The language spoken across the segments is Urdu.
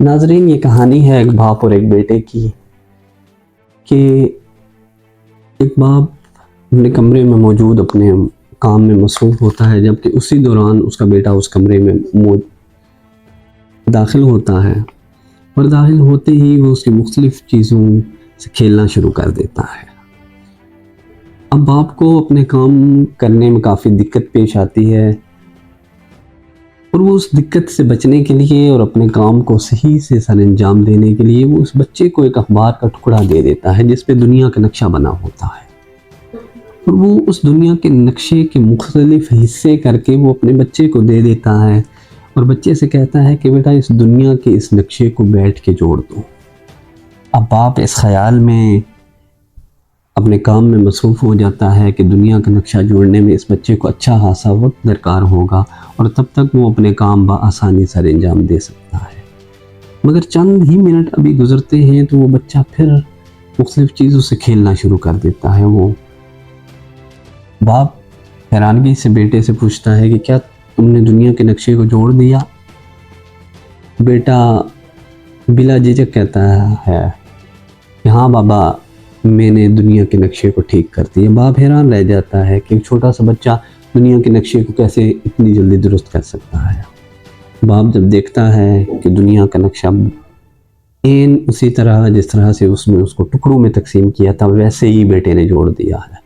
ناظرین، یہ کہانی ہے ایک باپ اور ایک بیٹے کی کہ ایک باپ اپنے کمرے میں موجود اپنے کام میں مصروف ہوتا ہے، جبکہ اسی دوران اس کا بیٹا اس کمرے میں داخل ہوتا ہے، اور داخل ہوتے ہی وہ اس کی مختلف چیزوں سے کھیلنا شروع کر دیتا ہے۔ اب باپ کو اپنے کام کرنے میں کافی دقت پیش آتی ہے، اور وہ اس دقت سے بچنے کے لیے اور اپنے کام کو صحیح سے سر انجام دینے کے لیے وہ اس بچے کو ایک اخبار کا ٹکڑا دے دیتا ہے جس پہ دنیا کا نقشہ بنا ہوتا ہے، اور وہ اس دنیا کے نقشے کے مختلف حصے کر کے وہ اپنے بچے کو دے دیتا ہے، اور بچے سے کہتا ہے کہ بیٹا اس دنیا کے اس نقشے کو بیٹھ کے جوڑ دو۔ اب باپ اس خیال میں اپنے کام میں مصروف ہو جاتا ہے کہ دنیا کا نقشہ جوڑنے میں اس بچے کو اچھا خاصا وقت درکار ہوگا، اور تب تک وہ اپنے کام بآسانی سر انجام دے سکتا ہے۔ مگر چند ہی منٹ ابھی گزرتے ہیں تو وہ بچہ پھر مختلف چیزوں سے کھیلنا شروع کر دیتا ہے۔ وہ باپ حیرانگی سے بیٹے سے پوچھتا ہے کہ کیا تم نے دنیا کے نقشے کو جوڑ دیا؟ بیٹا بلا جھجک کہتا ہے کہ ہاں بابا، میں نے دنیا کے نقشے کو ٹھیک کر دیا۔ باپ حیران رہ جاتا ہے کہ ایک چھوٹا سا بچہ دنیا کے نقشے کو کیسے اتنی جلدی درست کر سکتا ہے۔ باپ جب دیکھتا ہے کہ دنیا کا نقشہ اسی طرح جس طرح سے اس کو ٹکڑوں میں تقسیم کیا تھا ویسے ہی بیٹے نے جوڑ دیا ہے،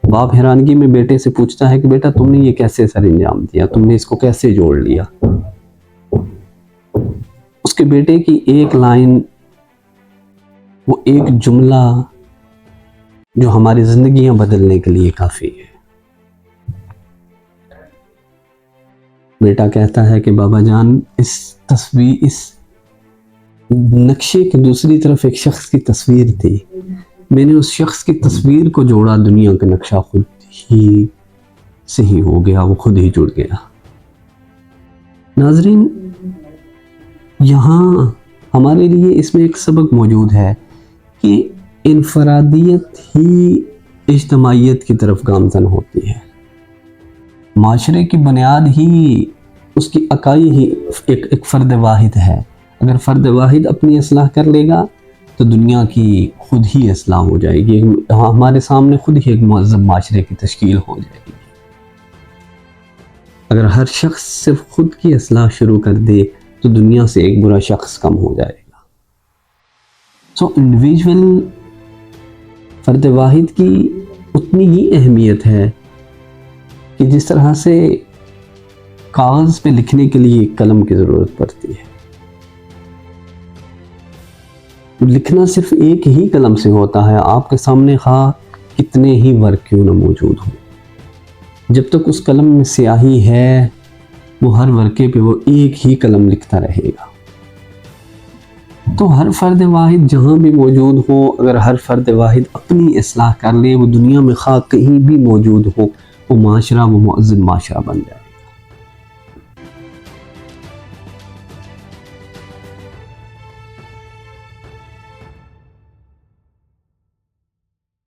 باپ حیرانگی میں بیٹے سے پوچھتا ہے کہ بیٹا تم نے یہ کیسے سر انجام دیا، تم نے اس کو کیسے جوڑ لیا؟ اس کے بیٹے کی ایک لائن، وہ ایک جملہ جو ہماری زندگیاں بدلنے کے لیے کافی ہے۔ بیٹا کہتا ہے کہ بابا جان، اس نقشے کے دوسری طرف ایک شخص کی تصویر تھی، میں نے اس شخص کی تصویر کو جوڑا، دنیا کا نقشہ خود ہی صحیح ہو گیا، وہ خود ہی جڑ گیا۔ ناظرین، یہاں ہمارے لیے اس میں ایک سبق موجود ہے کہ انفرادیت ہی اجتماعیت کی طرف گامزن ہوتی ہے۔ معاشرے کی بنیاد ہی اس کی اکائی ہی ایک فرد واحد ہے۔ اگر فرد واحد اپنی اصلاح کر لے گا تو دنیا کی خود ہی اصلاح ہو جائے گی، ہمارے سامنے خود ہی ایک مہذب معاشرے کی تشکیل ہو جائے گی۔ اگر ہر شخص صرف خود کی اصلاح شروع کر دے تو دنیا سے ایک برا شخص کم ہو جائے گا۔ انڈیویجول فرد واحد کی اتنی ہی اہمیت ہے کہ جس طرح سے کاغذ پہ لکھنے کے لیے قلم کی ضرورت پڑتی ہے، لکھنا صرف ایک ہی قلم سے ہوتا ہے، آپ کے سامنے خواہ کتنے ہی ورق کیوں نہ موجود ہوں، جب تک اس قلم میں سیاہی ہے وہ ہر ورقے پہ وہ ایک ہی قلم لکھتا رہے گا۔ تو ہر فرد واحد جہاں بھی موجود ہو، اگر ہر فرد واحد اپنی اصلاح کر لے، وہ دنیا میں خواہ کہیں بھی موجود ہو، وہ معاشرہ وہ مہذب معاشرہ بن جائے۔